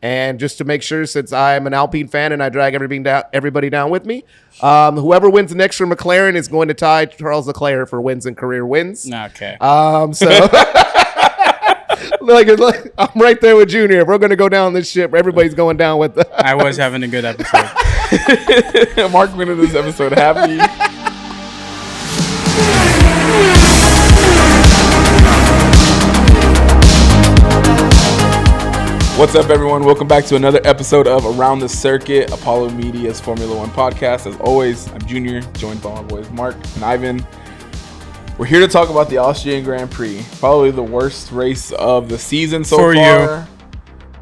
And just to make sure, since I'm an Alpine fan and I drag everybody down with me, whoever wins next for McLaren is going to tie Charles Leclerc for wins and career wins. Okay. So look, I'm right there with Junior. If we're going to go down this ship, everybody's going down with I was having a good episode. Mark went into this episode happy. What's up, everyone? Welcome back to another episode of Around the Circuit, Apollo Media's Formula One podcast. As always, I'm Junior, joined by my boys Mark and Ivan. We're here to talk about the Austrian Grand Prix, probably the worst race of the season so far.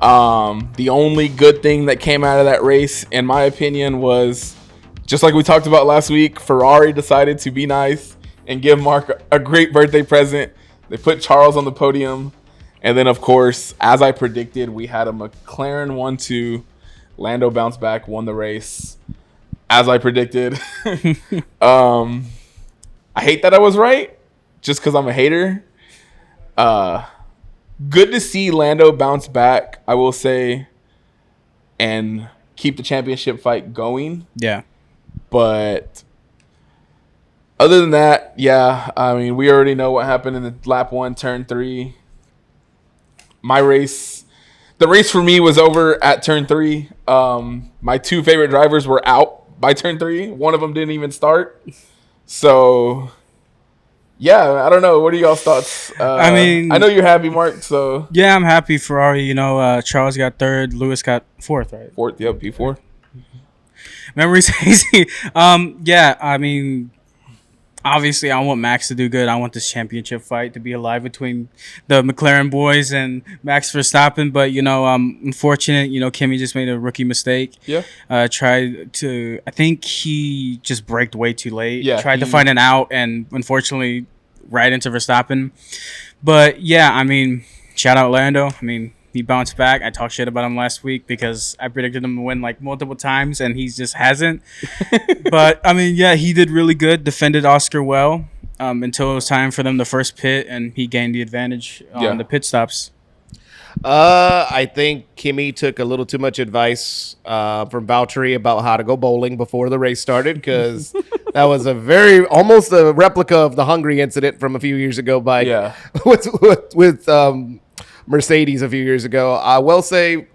The only good thing that came out of that race, in my opinion, was just like we talked about last week. Ferrari decided to be nice and give Mark a great birthday present. They put Charles on the podium. And then, of course, as I predicted, we had a McLaren 1-2. Lando bounced back, won the race. As I predicted. I hate that I was right, just because I'm a hater. Good to see Lando bounce back, I will say, and keep the championship fight going. Yeah. But other than that, yeah, I mean, we already know what happened in the lap 1, turn 3. The race for me was over at turn 3. My two favorite drivers were out by turn 3. One of them didn't even start. So, yeah, I don't know. What are y'all's thoughts? I know you're happy, Mark. So yeah, I'm happy. Ferrari, Charles got third, Lewis got fourth, right? Fourth, yep, P4. Memories hazy. Yeah, I mean, obviously, I want Max to do good. I want this championship fight to be alive between the McLaren boys and Max Verstappen. But, unfortunate, Kimi just made a rookie mistake. Yeah. I think he just braked way too late. Yeah. Tried to find an out and, unfortunately, right into Verstappen. But, yeah, I mean, shout out Lando. I mean, he bounced back. I talked shit about him last week because I predicted him to win like multiple times and he just hasn't. But I mean, yeah, he did really good. Defended Oscar well until it was time for them to first pit, and he gained the advantage on the pit stops. I think Kimi took a little too much advice from Valtteri about how to go bowling before the race started, because that was almost a replica of the Hungary incident from a few years ago with Mercedes a few years ago. I will say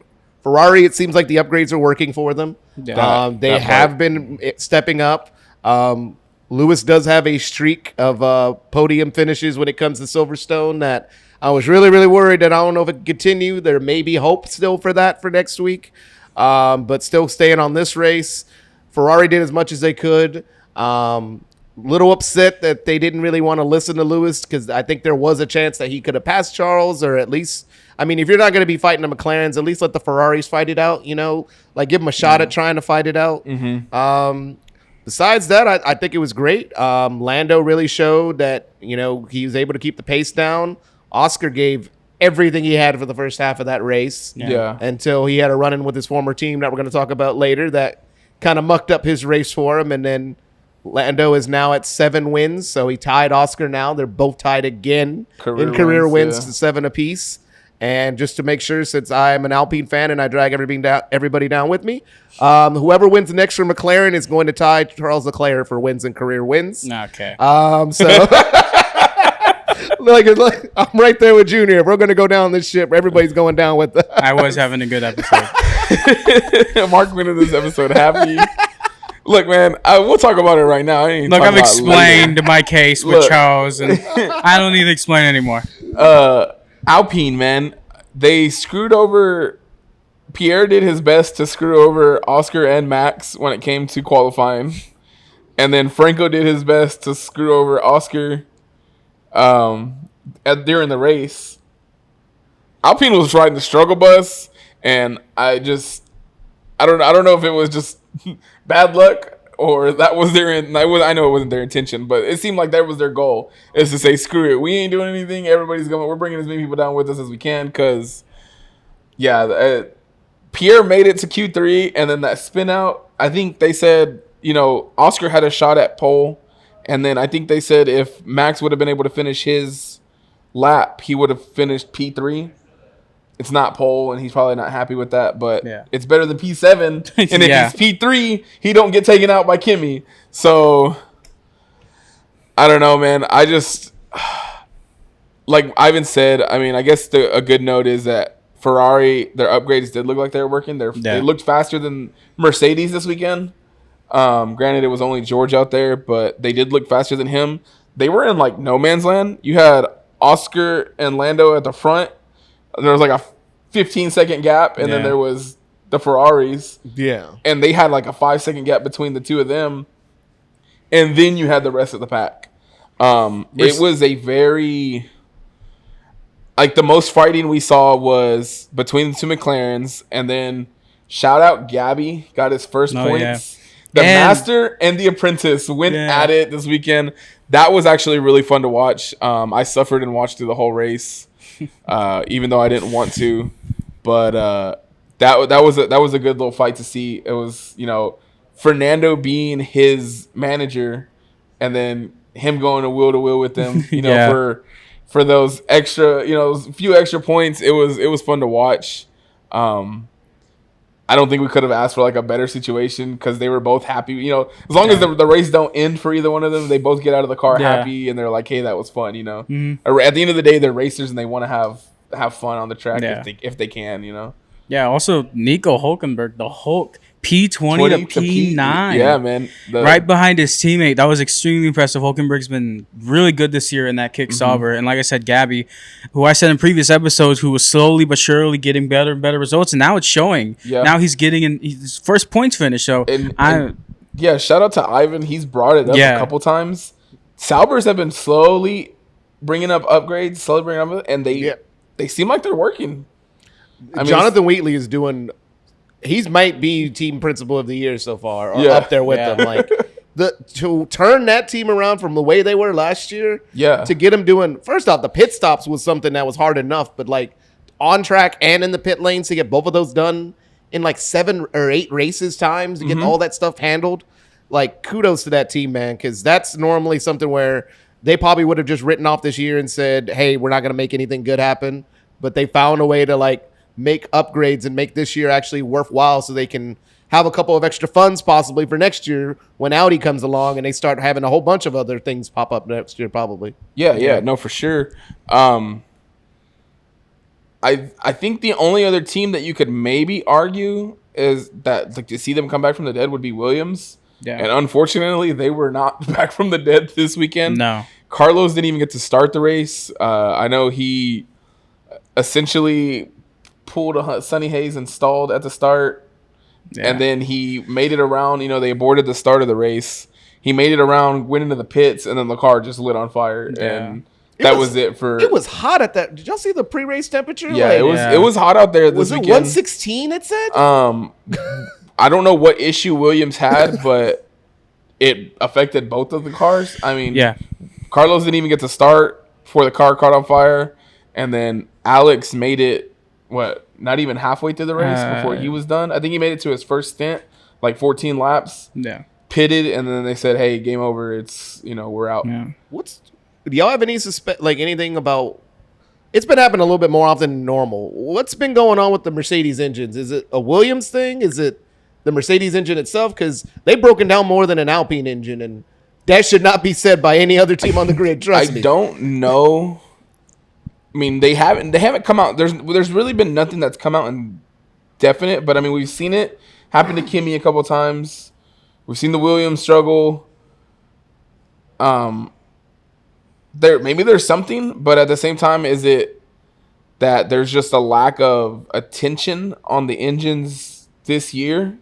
Ferrari, it seems like the upgrades are working for them. Yeah. They have been stepping up. Lewis does have a streak of podium finishes when it comes to Silverstone that I was really, really worried that I don't know if it can continue. There may be hope still for that for next week. But still staying on this race. Ferrari did as much as they could. Little upset that they didn't really want to listen to Lewis, because I think there was a chance that he could have passed Charles, or at least, I mean, if you're not going to be fighting the McLarens, at least let the Ferraris fight it out, like give them a shot at trying to fight it out. Mm-hmm. Besides that, I think it was great. Lando really showed that, he was able to keep the pace down. Oscar gave everything he had for the first half of that race. Yeah. Until he had a run-in with his former team that we're going to talk about later that kind of mucked up his race for him, and then Lando is now at 7 wins, so he tied Oscar now. They're both tied again in career wins to 7 apiece. And just to make sure, since I'm an Alpine fan and I drag everybody down with me, whoever wins next for McLaren is going to tie Charles Leclerc for wins and career wins. Okay. So look, I'm right there with Junior. If we're going to go down this ship, everybody's going down with I was having a good episode. Mark went into this episode happy. Look, man, we'll talk about it right now. I've explained my case with Charles, and I don't need to explain anymore. Alpine, man, they screwed over. Pierre did his best to screw over Oscar and Max when it came to qualifying. And then Franco did his best to screw over Oscar during the race. Alpine was riding the struggle bus, and I don't know if it was just bad luck or that was I know it wasn't their intention, but it seemed like that was their goal, is to say, screw it, we ain't doing anything. We're bringing as many people down with us as we can, because Pierre made it to Q3, and then that spin out, I think they said, Oscar had a shot at pole, and then I think they said if Max would have been able to finish his lap, he would have finished P3. it's not pole, and he's probably not happy with that. But Yeah. it's better than P7. And if Yeah. he's P3, he don't get taken out by Kimi. So I don't know, man. I just like Ivan said. I mean, I guess a good note is that Ferrari, their upgrades did look like they were working. They looked faster than Mercedes this weekend. Granted, it was only George out there, but they did look faster than him. They were in like no man's land. You had Oscar and Lando at the front. There was like a 15-second gap, and then there was the Ferraris. Yeah. And they had like a 5-second gap between the two of them. And then you had the rest of the pack. It was a very... Like, the most fighting we saw was between the two McLarens, and then shout out Gabby, got his first points. The Master and the Apprentice went at it this weekend. That was actually really fun to watch. I suffered and watched through the whole race, even though I didn't want to. But that was a good little fight to see. It was, Fernando being his manager, and then him going to wheel with them. For those extra, those few extra points, it was fun to watch. I don't think we could have asked for like a better situation because they were both happy. As long as the race don't end for either one of them, they both get out of the car happy and they're like, "Hey, that was fun." Mm-hmm. At the end of the day, they're racers and they want to have fun on the track if they can. Yeah. Also, Nico Hulkenberg, the Hulk, P20 to P9. Yeah, man. Right behind his teammate. That was extremely impressive. Hulkenberg's been really good this year in that kick sauber. And like I said, Gabby, who I said in previous episodes, who was slowly but surely getting better and better results. And now it's showing. Yeah. Now he's getting his first points finish. So shout out to Ivan. He's brought it up a couple times. Saubers have been slowly bringing up upgrades, and they seem like they're working. Jonathan Wheatley is doing... He might be team principal of the year so far, or up there with them. Like to turn that team around from the way they were last year, to get them doing. First off, the pit stops was something that was hard enough, but like on track and in the pit lanes to get both of those done in like 7 or 8 races times to get all that stuff handled. Like kudos to that team, man, because that's normally something where they probably would have just written off this year and said, "Hey, we're not going to make anything good happen," but they found a way to like make upgrades and make this year actually worthwhile so they can have a couple of extra funds possibly for next year when Audi comes along and they start having a whole bunch of other things pop up next year probably. Yeah, no, for sure. I think the only other team that you could maybe argue is that like to see them come back from the dead would be Williams. Yeah. And unfortunately, they were not back from the dead this weekend. No. Carlos didn't even get to start the race. I know he essentially pulled a Sonny Hayes and stalled at the start, and then he made it around. They aborted the start of the race. He made it around, went into the pits, and then the car just lit on fire. And that was it for. It was hot at that. Did y'all see the pre-race temperature? Yeah, it was hot out there this weekend. Was it 116? It said. I don't know what issue Williams had, but it affected both of the cars. I mean, Carlos didn't even get to start before the car caught on fire, and then Alex made it. Not even halfway through the race before he was done. I think he made it to his first stint, like 14 laps. Yeah. Pitted, and then they said, "Hey, game over. It's we're out." Yeah. Do y'all have any anything about? It's been happening a little bit more often than normal. What's been going on with the Mercedes engines? Is it a Williams thing? Is it the Mercedes engine itself? Because they've broken down more than an Alpine engine, and that should not be said by any other team on the grid. Trust me. I don't know. I mean, they haven't come out. There's really been nothing that's come out and definite, but I mean, we've seen it happen to Kimi a couple times. We've seen the Williams struggle. Maybe there's something, but at the same time, is it that there's just a lack of attention on the engines this year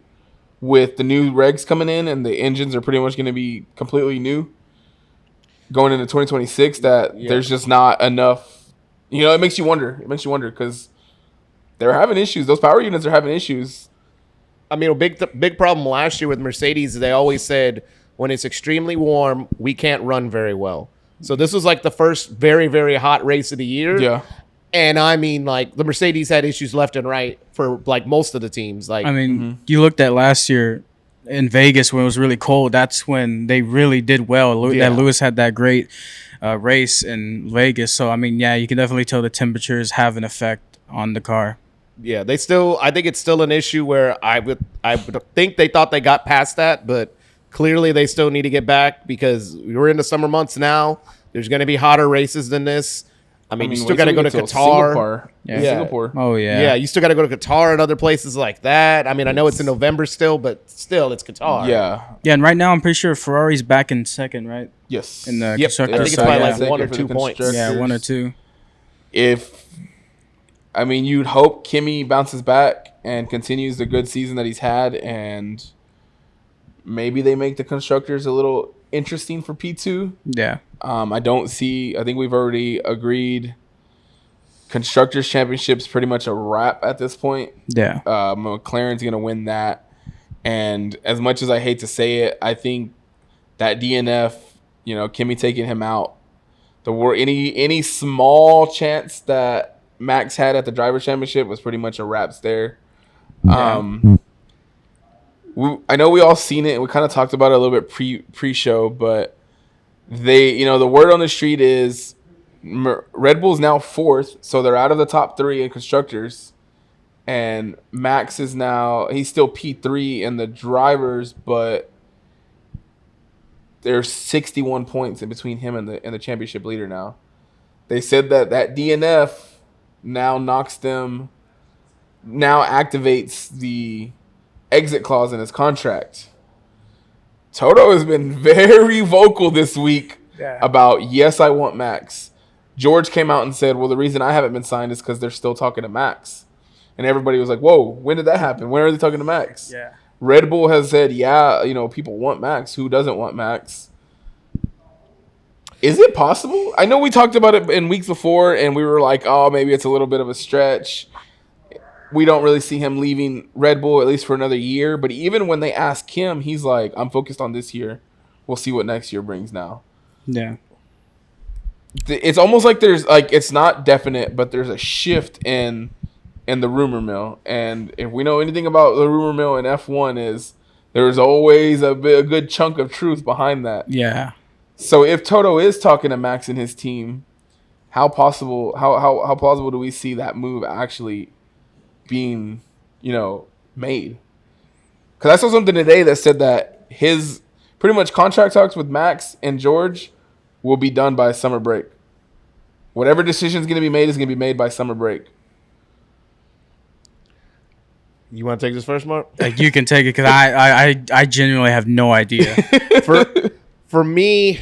with the new regs coming in, and the engines are pretty much going to be completely new going into 2026, that there's just not enough. It makes you wonder. Because they're having issues. Those power units are having issues. I mean, a big problem last year with Mercedes is they always said when it's extremely warm, we can't run very well. So this was like the first very, very hot race of the year. Yeah. And I mean, like the Mercedes had issues left and right for like most of the teams. Like, I mean, you looked at last year in Vegas when it was really cold. That's when they really did well. That Lewis had that great race in Vegas. So, I mean, you can definitely tell the temperatures have an effect on the car. Yeah, I think it's still an issue where I would think they thought they got past that, but clearly they still need to get back because we're in the summer months now. There's going to be hotter races than this. I mean, you still got to go to Qatar. Singapore. Oh, yeah. Yeah, you still got to go to Qatar and other places like that. I mean, I know it's in November still, but still, it's Qatar. Yeah. Yeah, and right now I'm pretty sure Ferrari's back in second, right? Yes. In the Yep, constructor I think it's side. by Yeah. like 1 or 2 points. Yeah, 1 or 2. You'd hope Kimi bounces back and continues the good season that he's had, and maybe they make the constructors a little interesting for P2. Yeah. I think we've already agreed Constructors Championship's pretty much a wrap at this point. Yeah. McLaren's going to win that. And as much as I hate to say it, I think that DNF, Kimi taking him out, any small chance that Max had at the Drivers' Championship was pretty much a wraps there. Yeah. I know we all seen it, and we kind of talked about it a little bit pre-show, but the word on the street is Red Bull's now 4th, so they're out of the top 3 in constructors, and Max is he's still P3 in the drivers, but there's 61 points in between him and the championship leader now. They said that DNF now activates the exit clause in his contract. Toto has been very vocal this week about, yes, I want Max. George came out and said, well, the reason I haven't been signed is because they're still talking to Max. And everybody was like, whoa, when did that happen? When are they talking to Max? Yeah. Red Bull has said, people want Max. Who doesn't want Max? Is it possible? I know we talked about it in weeks before, and we were like, oh, maybe it's a little bit of a stretch. We don't really see him leaving Red Bull, at least for another year. But even when they ask him, he's like, I'm focused on this year. We'll see what next year brings now. Yeah. It's almost like it's not definite, but there's a shift in the rumor mill. And if we know anything about the rumor mill in F1 is there's always a good chunk of truth behind that. Yeah. So if Toto is talking to Max and his team, how plausible do we see that move actually being, made? Because I saw something today that said that his pretty much contract talks with Max and George will be done by summer break. Whatever decision is going to be made is going to be made by summer break. You want to take this first, Mark? You can take it because I genuinely have no idea. For me,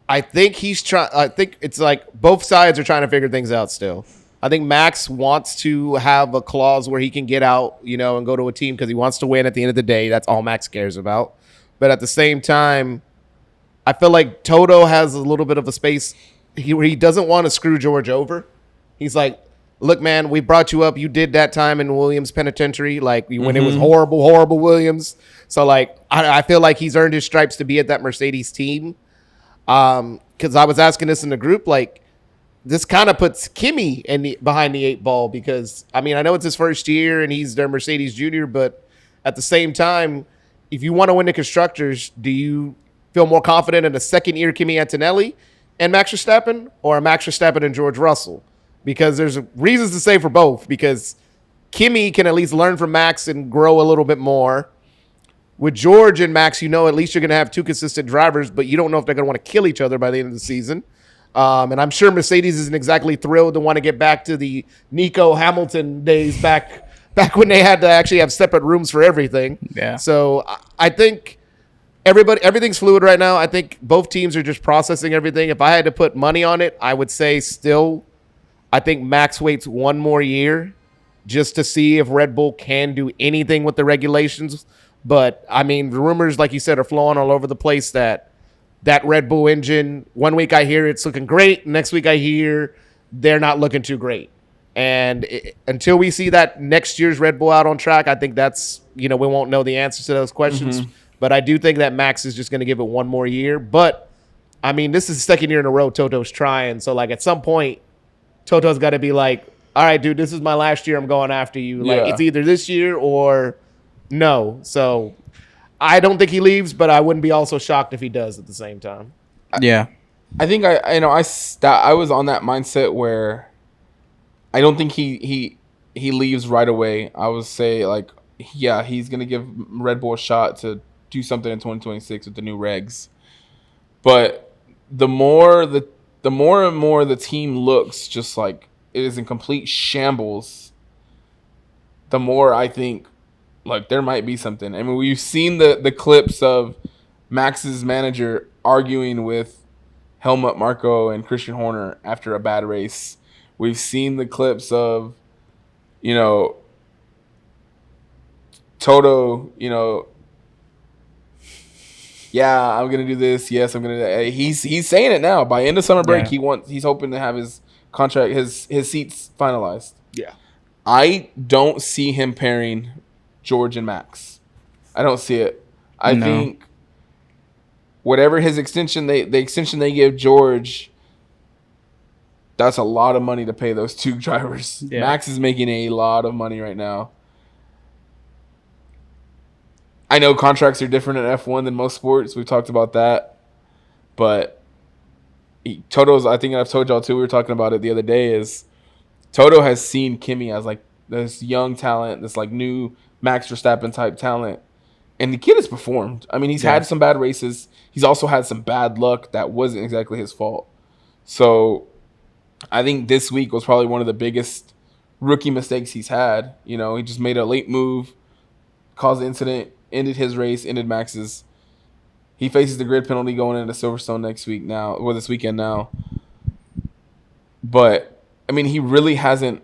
I think it's like both sides are trying to figure things out still. I think Max wants to have a clause where he can get out, and go to a team because he wants to win at the end of the day. That's all Max cares about. But at the same time, I feel like Toto has a little bit of a space where he doesn't want to screw George over. He's like, look, man, we brought you up. You did that time in Williams Penitentiary, when it was horrible Williams. So, I feel like he's earned his stripes to be at that Mercedes team. Because I was asking this in the group, this kind of puts Kimi behind the 8 ball because, I know it's his first year and he's their Mercedes junior, but at the same time, if you want to win the Constructors, do you feel more confident in a second-year Kimi Antonelli and Max Verstappen or Max Verstappen and George Russell? Because there's reasons to say for both, because Kimi can at least learn from Max and grow a little bit more. With George and Max, at least you're going to have 2 consistent drivers, but you don't know if they're going to want to kill each other by the end of the season. And I'm sure Mercedes isn't exactly thrilled to want to get back to the Nico Hamilton days back when they had to actually have separate rooms for everything. Yeah. So I think everything's fluid right now. I think both teams are just processing everything. If I had to put money on it, I would say still, I think Max waits 1 more year just to see if Red Bull can do anything with the regulations. But, the rumors, like you said, are flowing all over the place that Red Bull engine, 1 week I hear it's looking great. Next week I hear they're not looking too great. And until we see that next year's Red Bull out on track, I think that's, we won't know the answers to those questions. Mm-hmm. But I do think that Max is just going to give it 1 more year. But, this is the second year in a row Toto's trying. So, at some point, Toto's got to be like, all right, dude, this is my last year. I'm going after you. It's either this year or no. So I don't think he leaves, but I wouldn't be also shocked if he does at the same time. Yeah. I think I was on that mindset where I don't think he leaves right away. I would say like, yeah, he's gonna give Red Bull a shot to do something in 2026 with the new regs. But the more and more the team looks just like it is in complete shambles, the more I think like there might be something. I mean, we've seen the clips of Max's manager arguing with Helmut Marko and Christian Horner after a bad race. We've seen the clips of, Toto, yeah, I'm gonna do this. Yes, I'm gonna. He's saying it now. By end of summer break, he's hoping to have his contract, his seats finalized. Yeah, I don't see him pairing George and Max. I don't see it. I think whatever his extension the extension they give George, that's a lot of money to pay those two drivers. Yeah. Max is making a lot of money right now. I know contracts are different in F1 than most sports. We've talked about that. But Toto's, I think I've told y'all too, we were talking about it the other day, is Toto has seen Kimi as like this young talent, this like new Max Verstappen type talent. And the kid has performed. I mean, he's had some bad races. He's also had some bad luck that wasn't exactly his fault. So I think this week was probably one of the biggest rookie mistakes he's had. He just made a late move, caused an incident, ended his race, ended Max's. He faces the grid penalty going into Silverstone this weekend now. But I mean, he really hasn't.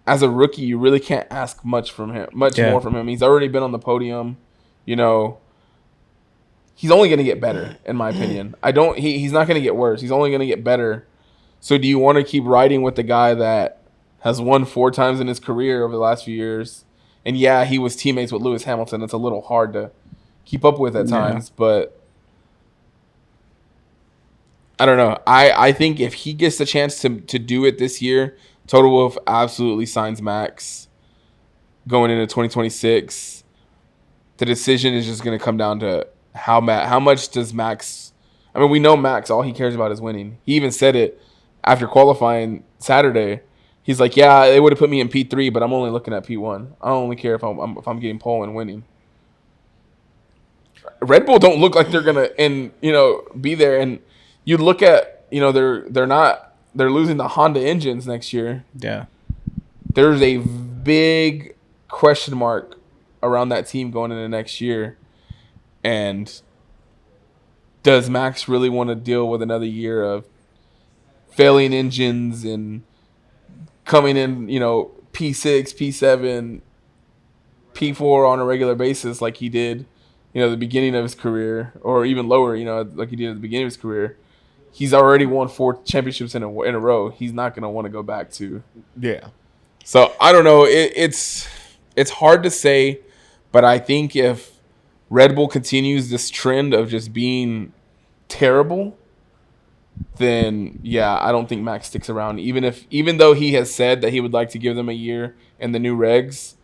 As a rookie, you really can't ask much more from him. He's already been on the podium. He's only going to get better, in my opinion. He's not going to get worse. He's only going to get better. So do you want to keep riding with the guy that has won 4 times in his career over the last few years? And yeah, he was teammates with Lewis Hamilton. It's a little hard to keep up with at times, but I don't know. I think if he gets the chance to do it this year, Toto Wolff absolutely signs Max going into 2026. The decision is just going to come down to how much does Max. I mean, we know Max. All he cares about is winning. He even said it after qualifying Saturday. He's like, yeah, they would have put me in P3, but I'm only looking at P1. I don't only care if I'm getting pole and winning. Red Bull don't look like they're gonna be there. And you look at they're losing the Honda engines next year. Yeah, there's a big question mark around that team going into next year. And does Max really want to deal with another year of failing engines and coming in, P6, P7, P4 on a regular basis like he did, the beginning of his career, or even lower, like he did at the beginning of his career? He's already won 4 championships in a row. He's not going to want to go back to. Yeah. So I don't know. It's hard to say, but I think if Red Bull continues this trend of just being terrible, then yeah, I don't think Max sticks around. Even though he has said that he would like to give them a year in the new regs.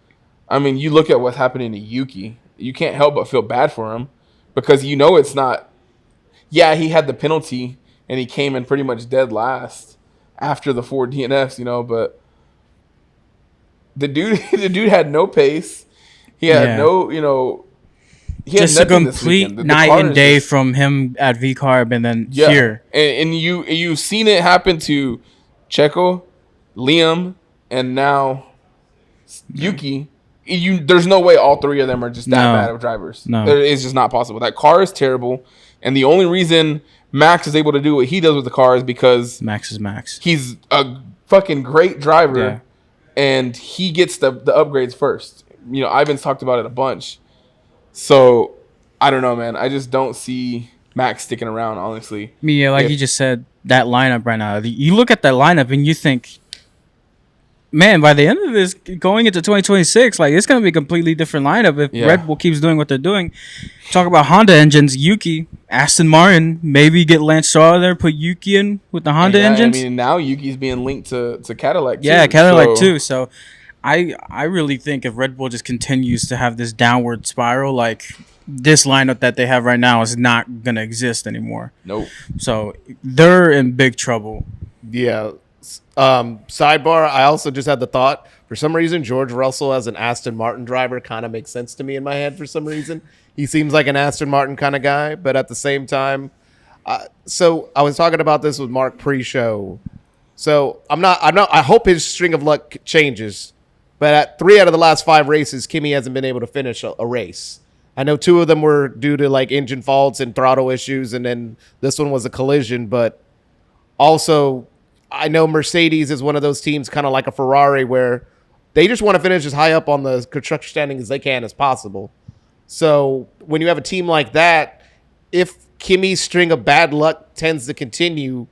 I mean, you look at what's happening to Yuki. You can't help but feel bad for him because it's not. Yeah, he had the penalty and he came in pretty much dead last after the 4 DNFs, but the dude had no pace. He had no, he just a complete night and day from him at VCarb and then here. And you've seen it happen to Checo, Liam, and now Yuki. There's no way all 3 of them are just that bad of drivers. No. It's just not possible. That car is terrible. And the only reason Max is able to do what he does with the car is because Max is Max. He's a fucking great driver, and he gets the upgrades first. Ivan's talked about it a bunch. So, I don't know, man. I just don't see Max sticking around, honestly. You just said, that lineup right now. You look at that lineup and you think, man, by the end of this, going into 2026, it's going to be a completely different lineup if Red Bull keeps doing what they're doing. Talk about Honda engines, Yuki, Aston Martin, maybe get Lance Stroll there, put Yuki in with the Honda engines. I mean, now Yuki's being linked to Cadillac, too. Yeah, Cadillac, too. So, I really think if Red Bull just continues to have this downward spiral, this lineup that they have right now is not going to exist anymore. Nope. So, they're in big trouble. Yeah. Sidebar, I also just had the thought, for some reason, George Russell as an Aston Martin driver kind of makes sense to me in my head for some reason. He seems like an Aston Martin kind of guy, but at the same time, so I was talking about this with Mark pre-show. So I hope his string of luck changes, but at 3 out of the last 5 races, Kimi hasn't been able to finish a race. I know 2 of them were due to like engine faults and throttle issues, and then this one was a collision, but also I know Mercedes is one of those teams, kind of like a Ferrari, where they just want to finish as high up on the construction standing as they can as possible. So when you have a team like that, if Kimi's string of bad luck tends to continue,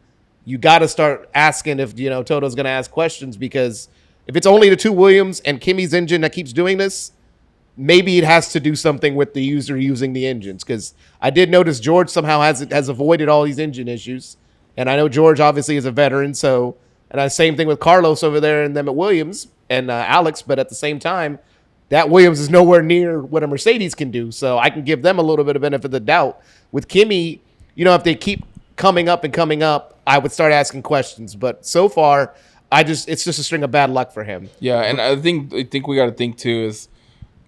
you got to start asking if, Toto's going to ask questions, because if it's only the 2 Williams and Kimi's engine that keeps doing this, maybe it has to do something with the user using the engines. Because I did notice George somehow has avoided all these engine issues. And I know George obviously is a veteran, and same thing with Carlos over there and them at Williams and Alex, but at the same time, that Williams is nowhere near what a Mercedes can do, so I can give them a little bit of benefit of the doubt. With Kimi, if they keep coming up, I would start asking questions, but so far, it's just a string of bad luck for him. Yeah, and I think we got to think too is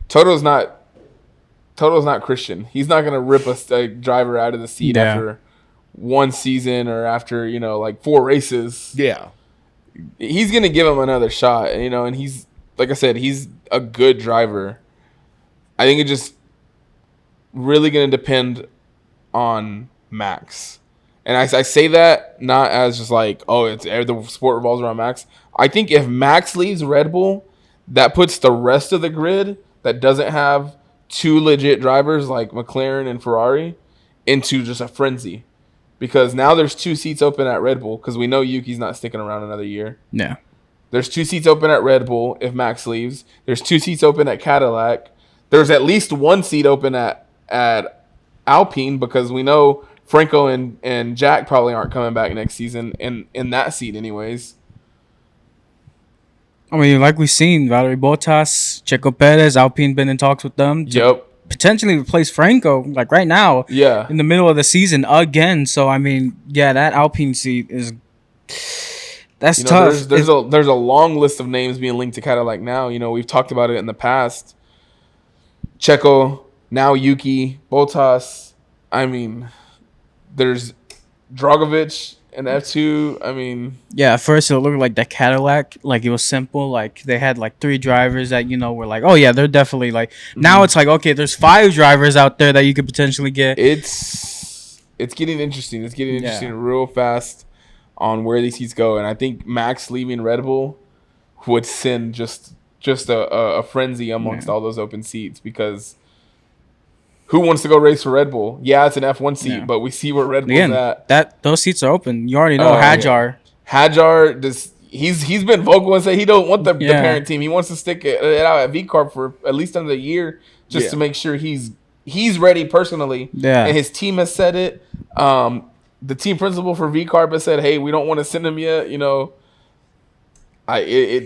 Toto's not Christian. He's not going to rip a driver out of the seat after one season or after, like 4 races. Yeah. He's going to give him another shot, and he's, like I said, he's a good driver. I think it's just really going to depend on Max. And I say that not as just like, the sport revolves around Max. I think if Max leaves Red Bull, that puts the rest of the grid that doesn't have 2 legit drivers like McLaren and Ferrari into just a frenzy. Because now there's 2 seats open at Red Bull, because we know Yuki's not sticking around another year. Yeah. There's 2 seats open at Red Bull if Max leaves. There's 2 seats open at Cadillac. There's at least 1 seat open at Alpine, because we know Franco and Jack probably aren't coming back next season in that seat anyways. I mean, like we've seen, Valtteri Bottas, Checo Perez, Alpine been in talks with them. Yep. Potentially replace Franco, like right now, in the middle of the season again. So I mean, that Alpine seat that's tough. There's a long list of names being linked to Cadillac now. We've talked about it in the past. Checo, now Yuki, Bottas. I mean, there's Dragovic and F2. I mean, at first it looked like the Cadillac, like it was simple. Like they had like 3 drivers that were like, oh yeah, they're definitely like. Now it's like, okay, there's 5 drivers out there that you could potentially get. It's getting interesting. It's getting interesting real fast on where these seats go, and I think Max leaving Red Bull would send just a frenzy amongst all those open seats, because who wants to go race for Red Bull? Yeah, it's an F1 seat, but we see where Red Bull's at. Those seats are open. You already know Hadjar. Yeah. Hadjar, he's been vocal and said he don't want the parent team. He wants to stick it out at VCARB for at least another year, just to make sure he's ready personally. Yeah. And his team has said it. The team principal for VCARB has said, hey, we don't want to send him yet.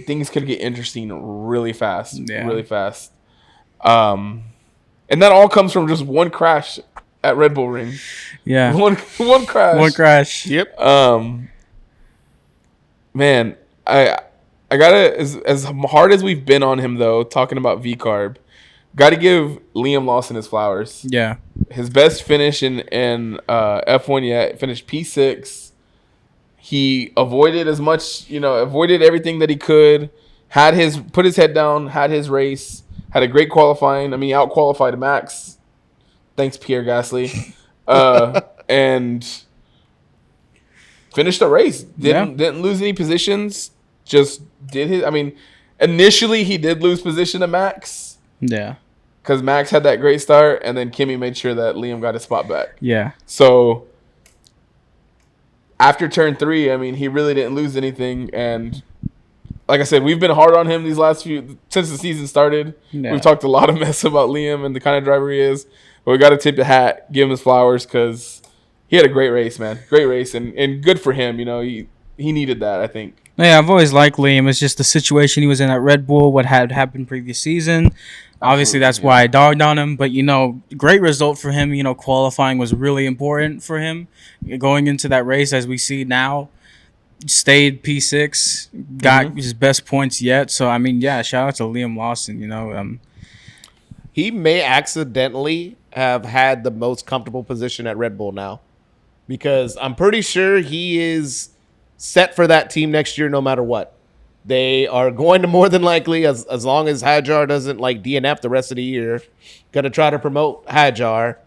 Things could get interesting really fast. Yeah. Really fast. And that all comes from just one crash at Red Bull Ring. Yeah. One crash. One crash. Yep. Man, I gotta, as hard as we've been on him though, talking about VCARB, gotta give Liam Lawson his flowers. Yeah. His best finish in F1 yet, finished P6. He avoided avoided everything that he could, put his head down, had his race. Had a great qualifying. I mean, he out-qualified Max. Thanks, Pierre Gasly. And finished the race. Didn't lose any positions. Just did his... I mean, initially he did lose position to Max. Yeah. Because Max had that great start, and then Kimi made sure that Liam got his spot back. Yeah. So, after turn 3, I mean, he really didn't lose anything, and... Like I said, we've been hard on him since the season started. Yeah. We've talked a lot of mess about Liam and the kind of driver he is. But we got to tip the hat, give him his flowers, because he had a great race, man. Great race, and good for him. He needed that, I think. Yeah, I've always liked Liam. It's just the situation he was in at Red Bull, what had happened previous season. Obviously, that's why I dogged on him. But, great result for him. Qualifying was really important for him going into that race, as we see now. stayed P6, got his best points yet. So I mean, yeah, shout out to Liam Lawson. He may accidentally have had the most comfortable position at Red Bull now, because I'm pretty sure he is set for that team next year no matter what. They are going to more than likely, as long as Hadjar doesn't like DNF the rest of the year, going to try to promote Hadjar.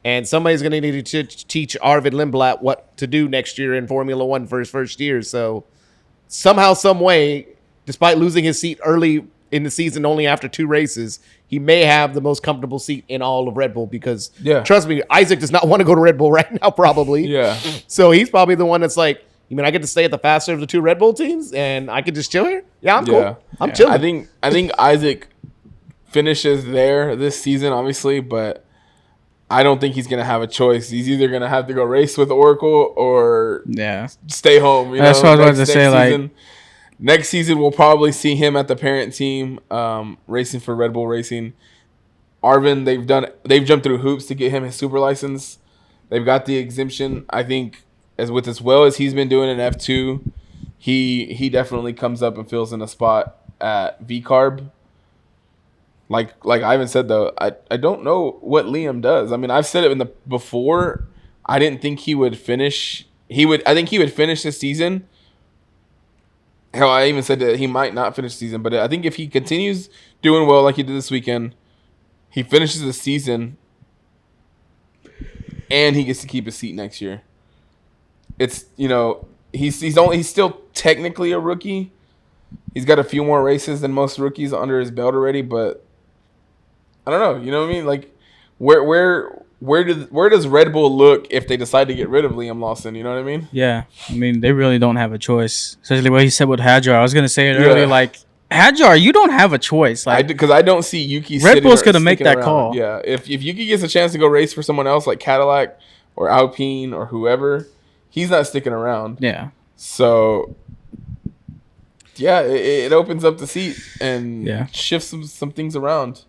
And somebody's going to need to teach Arvid Lindblad what to do next year in Formula One for his first year. So somehow, some way, despite losing his seat early in the season only after 2 races, he may have the most comfortable seat in all of Red Bull because, trust me, Isaac does not want to go to Red Bull right now, probably. Yeah. So he's probably the one that's like, you mean I get to stay at the faster of the 2 Red Bull teams and I could just chill here? Yeah, I'm cool. I'm chilling. I think Isaac finishes there this season, obviously, but I don't think he's going to have a choice. He's either going to have to go race with Oracle or stay home. That's what I was about to say. Season. Next season, we'll probably see him at the parent team racing for Red Bull Racing. Arvin, they've jumped through hoops to get him his super license. They've got the exemption. I think as well as he's been doing in F2, he definitely comes up and fills in a spot at VCarb. Like Ivan said though, I don't know what Liam does. I mean, I've said it before. I didn't think he would finish. I think he would finish this season. Hell, I even said that he might not finish the season, but I think if he continues doing well like he did this weekend, he finishes the season and he gets to keep his seat next year. It's, he's still technically a rookie. He's got a few more races than most rookies under his belt already, but I don't know. You know what I mean? Like, where does Red Bull look if they decide to get rid of Liam Lawson? You know what I mean? Yeah. I mean, they really don't have a choice. Especially what he said with Hadjar. I was going to say it earlier, like, Hadjar, you don't have a choice. Like, because I don't see Yuki Red Bull's going to make that call. Yeah. If Yuki gets a chance to go race for someone else like Cadillac or Alpine or whoever, he's not sticking around. Yeah. So, yeah, it opens up the seat and shifts some things around.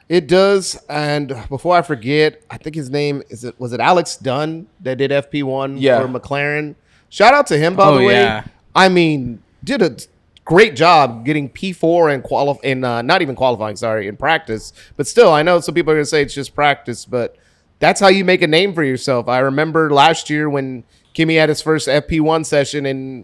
It does, and before I forget, I think his name was it Alex Dunn that did FP1 for McLaren. Shout out to him, by the way. Yeah. I mean, did a great job getting P4 not even qualifying, in practice. But still, I know some people are gonna say it's just practice, but that's how you make a name for yourself. I remember last year when Kimi had his first FP1 session in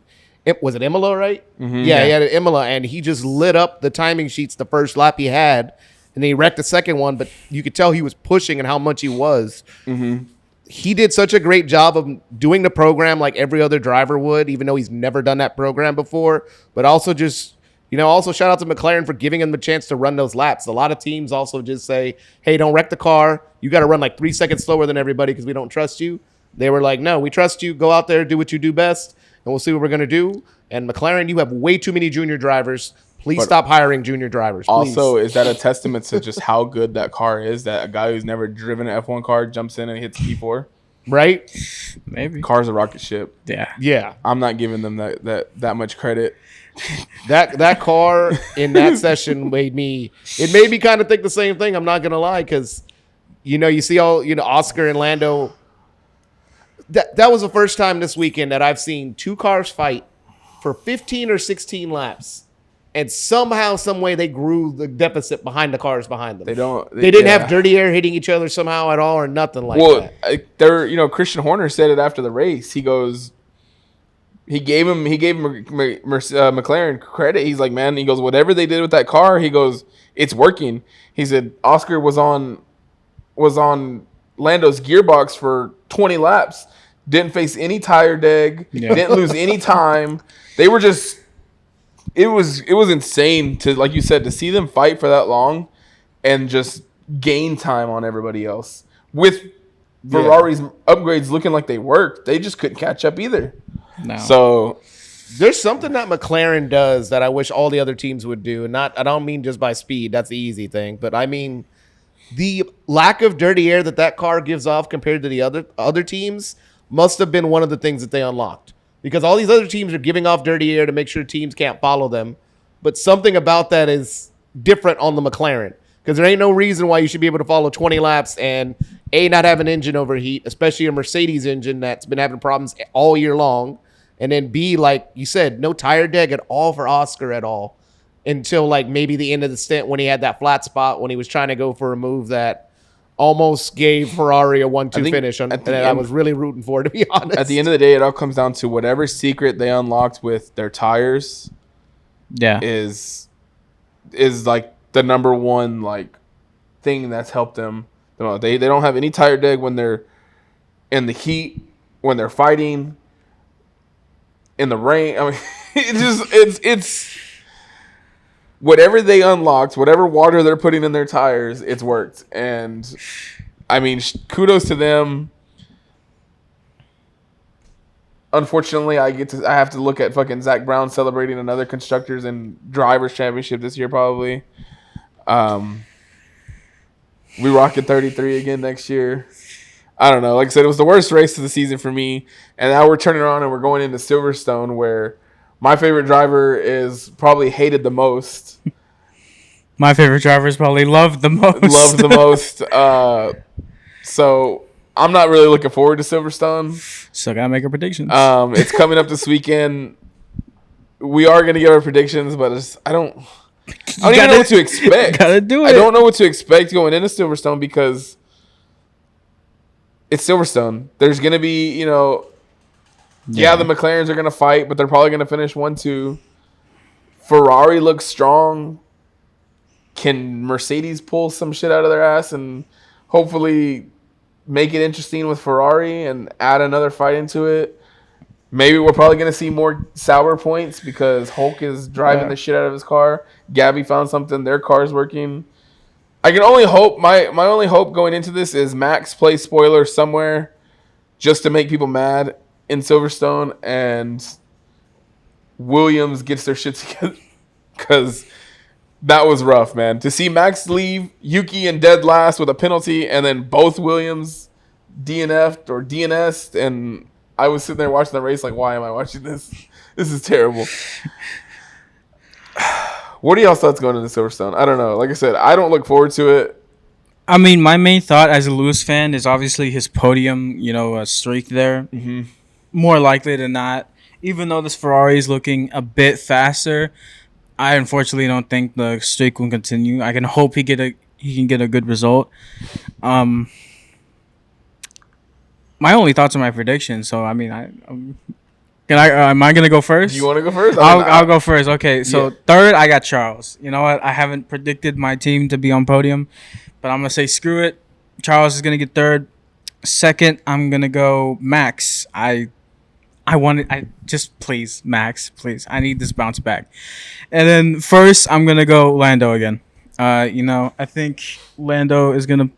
was it Imola, right? Mm-hmm, he had an Imola, and he just lit up the timing sheets the first lap he had. And then he wrecked the second one, but you could tell he was pushing and how much he was. Mm-hmm. He did such a great job of doing the program like every other driver would, even though he's never done that program before. But also also shout out to McLaren for giving him the chance to run those laps. A lot of teams also just say, hey, don't wreck the car. You got to run like 3 seconds slower than everybody because we don't trust you. They were like, no, we trust you. Go out there, do what you do best, and we'll see what we're going to do. And McLaren, you have way too many junior drivers. Please stop hiring junior drivers. Please. Also, is that a testament to just how good that car is? That a guy who's never driven an F1 car jumps in and hits P4, right? Maybe. Car's a rocket ship. Yeah. I'm not giving them that much credit. That car in that session made me kind of think the same thing. I'm not gonna lie, because you see all Oscar and Lando. That was the first time this weekend that I've seen 2 cars fight for 15 or 16 laps. And somehow, some way, they grew the deficit behind the cars behind them. They didn't have dirty air hitting each other somehow at all, or nothing like that. Christian Horner said it after the race. He goes, he gave McLaren credit. He's like, man, he goes, whatever they did with that car, he goes, it's working. He said Oscar was on Lando's gearbox for 20 laps, didn't face any tire deg, didn't lose any time. They were just. It was insane to, like you said, to see them fight for that long and just gain time on everybody else. With Ferrari's upgrades looking like they worked, they just couldn't catch up either. No. So there's something that McLaren does that I wish all the other teams would do. And I don't mean just by speed. That's the easy thing. But I mean the lack of dirty air that car gives off compared to the other teams must have been one of the things that they unlocked. Because all these other teams are giving off dirty air to make sure teams can't follow them. But something about that is different on the McLaren. Because there ain't no reason why you should be able to follow 20 laps and not have an engine overheat, especially a Mercedes engine that's been having problems all year long. And then B, like you said, no tire deg at all for Oscar at all until like maybe the end of the stint when he had that flat spot when he was trying to go for a move that almost gave Ferrari a 1-2 finish. And I was really rooting for, to be honest. At the end of the day, it all comes down to whatever secret they unlocked with their tires. Yeah, is like the number one like thing that's helped them. They don't have any tire deg when they're in the heat, when they're fighting, in the rain. I mean, it's whatever they unlocked, whatever water they're putting in their tires, it's worked. And I mean, kudos to them. Unfortunately, I have to look at fucking Zach Brown celebrating another constructors and drivers championship this year probably. We rock at 33 again next year. I don't know. Like I said, it was the worst race of the season for me. And now we're turning around and we're going into Silverstone where my favorite driver is probably hated the most. my favorite driver is probably loved the most. Loved the most. So I'm not really looking forward to Silverstone. Still gotta make our predictions. It's coming up this weekend. We are gonna give our predictions, but I don't even know what to expect. Gotta do it. I don't know what to expect going into Silverstone because it's Silverstone. There's gonna be, the McLarens are gonna fight, but they're probably gonna finish 1-2. Ferrari looks strong. Can Mercedes pull some shit out of their ass and hopefully make it interesting with Ferrari and add another fight into it? Maybe we're probably going to see more Sauber points because Hulk is driving the shit out of his car. Gabby found something. Their car's working. I can only hope, my only hope going into this is Max plays spoiler somewhere just to make people mad in Silverstone and Williams gets their shit together because that was rough, man. To see Max leave, Yuki in dead last with a penalty, and then both Williams DNF'd or DNS'd, and I was sitting there watching the race like, why am I watching this? This is terrible. What are y'all's thoughts going into Silverstone? I don't know. Like I said, I don't look forward to it. I mean, my main thought as a Lewis fan is obviously his podium, streak there. Mm-hmm. More likely than not, even though this Ferrari is looking a bit faster, I unfortunately don't think the streak will continue. I can hope he can get a good result. My only thoughts are my predictions. So I mean, am I gonna go first? Do you want to go first? I'll go first. Okay, so third, I got Charles. You know what? I haven't predicted my team to be on podium, but I'm gonna say screw it. Charles is gonna get third. Second, I'm gonna go Max. Please, Max, please. I need this bounce back. And then first, I'm gonna go Lando again. I think Lando is gonna.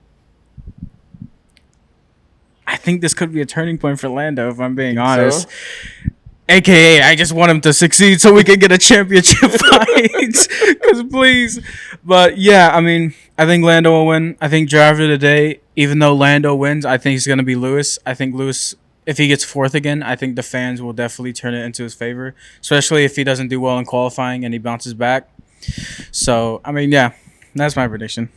I think this could be a turning point for Lando, if I'm being honest. So? AKA, I just want him to succeed so we can get a championship fight. Because please. But yeah, I mean, I think Lando will win. I think driver of the day, even though Lando wins, I think it's going to be Lewis. I think Lewis, if he gets fourth again, I think the fans will definitely turn it into his favor, especially if he doesn't do well in qualifying and he bounces back. So, I mean, yeah, that's my prediction.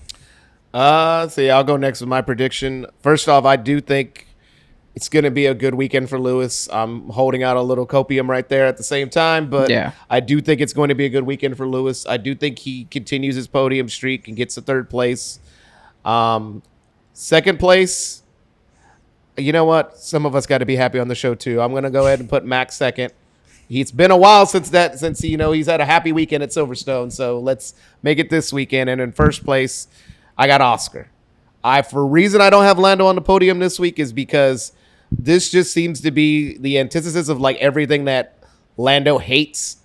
I'll go next with my prediction. First off, I do think it's going to be a good weekend for Lewis. I'm holding out a little copium right there at the same time, but yeah. I do think it's going to be a good weekend for Lewis. I do think he continues his podium streak and gets to third place. Second place, you know what? Some of us got to be happy on the show too. I'm going to go ahead and put Max second. It's been a while since he's had a happy weekend at Silverstone, so let's make it this weekend. And in first place, I got Oscar. For a reason I don't have Lando on the podium this week is because this just seems to be the antithesis of like everything that Lando hates,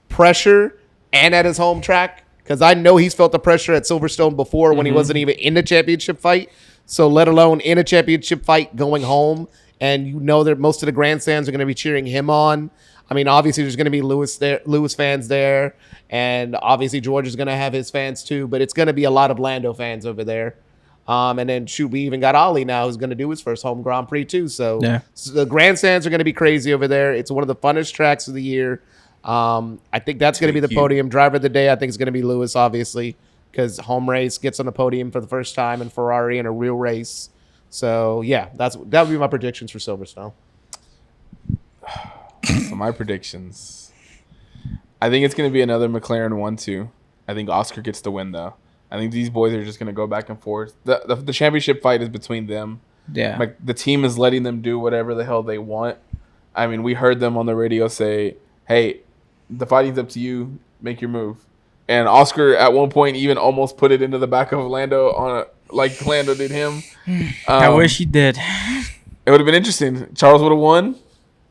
pressure, and at his home track. Because I know he's felt the pressure at Silverstone before when he wasn't even in the championship fight. So let alone in a championship fight going home, and you know that most of the grandstands are going to be cheering him on. I mean, obviously there's going to be Lewis fans there, and obviously George is going to have his fans too. But it's going to be a lot of Lando fans over there. And then we even got Ollie now who's going to do his first home Grand Prix too. So the grandstands are going to be crazy over there. It's one of the funnest tracks of the year. I think that's going to be the podium. Driver of the day, I think, is going to be Lewis, obviously, because home race gets on the podium for the first time in Ferrari in a real race. So, yeah, that would be my predictions for Silverstone. So my predictions. I think it's going to be another McLaren 1-2. I think Oscar gets the win, though. I think these boys are just going to go back and forth. The championship fight is between them. Yeah. Like, the team is letting them do whatever the hell they want. I mean, we heard them on the radio say, hey, the fighting's up to you. Make your move. And Oscar, at one point, even almost put it into the back of Lando like Lando did him. I wish he did. It would have been interesting. Charles would have won.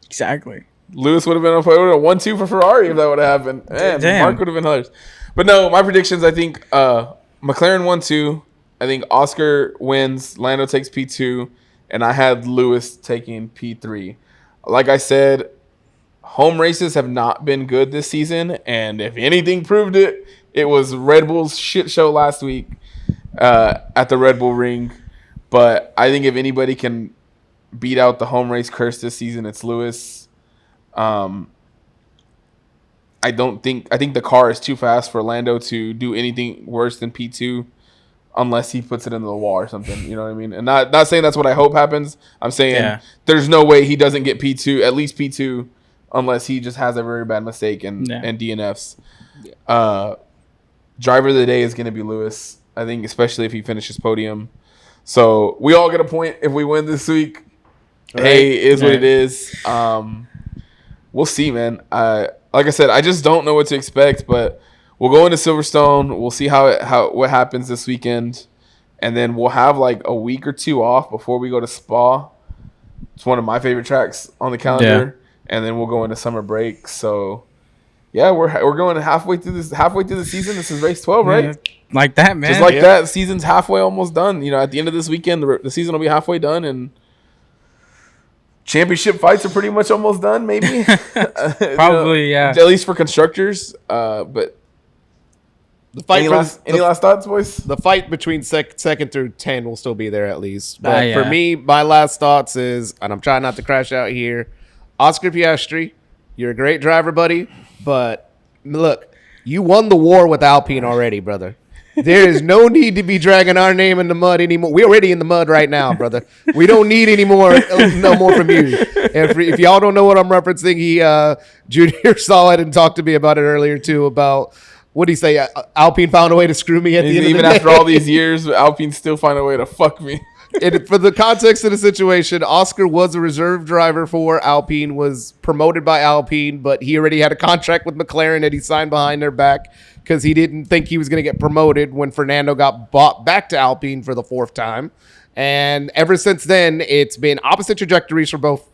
Exactly. Lewis would have been a 1-2 for Ferrari if that would have happened. And Damn. Mark would have been hilarious. But no, my predictions, I think McLaren 1-2. I think Oscar wins. Lando takes P2. And I had Lewis taking P3. Like I said, home races have not been good this season. And if anything proved it, it was Red Bull's shit show last week at the Red Bull Ring. But I think if anybody can beat out the home race curse this season, it's Lewis. I think the car is too fast for Lando to do anything worse than P2 unless he puts it into the wall or something. You know what I mean? And not saying that's what I hope happens. I'm saying there's no way he doesn't get P2, at least P2, unless he just has a very bad mistake and DNFs. Driver of the day is going to be Lewis, I think, especially if he finishes podium. So we all get a point if we win this week. Right. Hey, is what it is. We'll see, man. Like I said, I just don't know what to expect, but we'll go into Silverstone. We'll see what happens this weekend, and then we'll have like a week or two off before we go to Spa. It's one of my favorite tracks on the calendar, and then we'll go into summer break. So, yeah, we're going halfway through the season. This is race 12, right? Yeah, like that, man. Just like that, season's halfway almost done. You know, at the end of this weekend, the season will be halfway done, and championship fights are pretty much almost done, maybe. Probably, yeah. At least for constructors. But the fight any last thoughts, boys? The fight between second through 10 will still be there at least. But yeah. for me, my last thoughts is, and I'm trying not to crash out here, Oscar Piastri, you're a great driver, buddy. But look, you won the war with Alpine already, brother. There is no need to be dragging our name in the mud anymore. We're already in the mud right now, brother. We don't need any more, no more from you. If y'all don't know what I'm referencing, Junior saw it and talked to me about it earlier too. About what did he say? Alpine found a way to screw me at the end of the day. Even after all these years, Alpine still find a way to fuck me. And for the context of the situation, Oscar was a reserve driver for Alpine, was promoted by Alpine, but he already had a contract with McLaren that he signed behind their back because he didn't think he was going to get promoted when Fernando got bought back to Alpine for the fourth time. And ever since then, it's been opposite trajectories for both.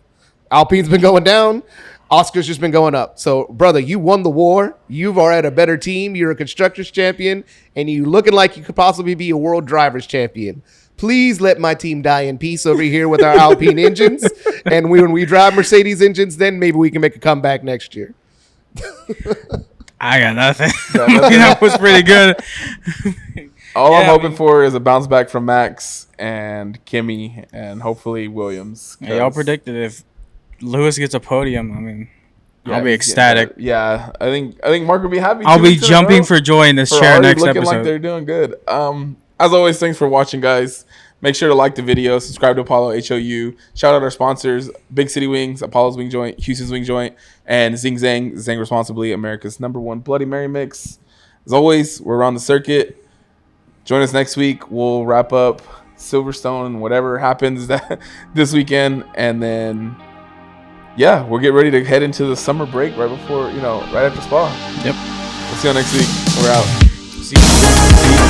Alpine's been going down. Oscar's just been going up. So, brother, you won the war. You are at a better team. You're a constructors champion, and you looking like you could possibly be a world drivers champion. Please let my team die in peace over here with our Alpine engines. And when we drive Mercedes engines, then maybe we can make a comeback next year. I got nothing. That was pretty good. All I'm hoping for is a bounce back from Max and Kimi and hopefully Williams. Yeah, y'all predicted if Lewis gets a podium, I mean, I'll be ecstatic. Yeah, I think Mark will be happy. I'll be jumping for joy in this chair next looking episode. Like they're doing good. As always, thanks for watching, guys. Make sure to like the video, subscribe to Apollo HOU. Shout out our sponsors, Big City Wings, Apollo's Wing Joint, Houston's Wing Joint, and Zing Zang, Zang Responsibly, America's #1 Bloody Mary mix. As always, we're around the circuit. Join us next week. We'll wrap up Silverstone and whatever happens this weekend. And then, yeah, we'll get ready to head into the summer break right before, right after Spa. Yep. We'll see you next week. We're out. See you.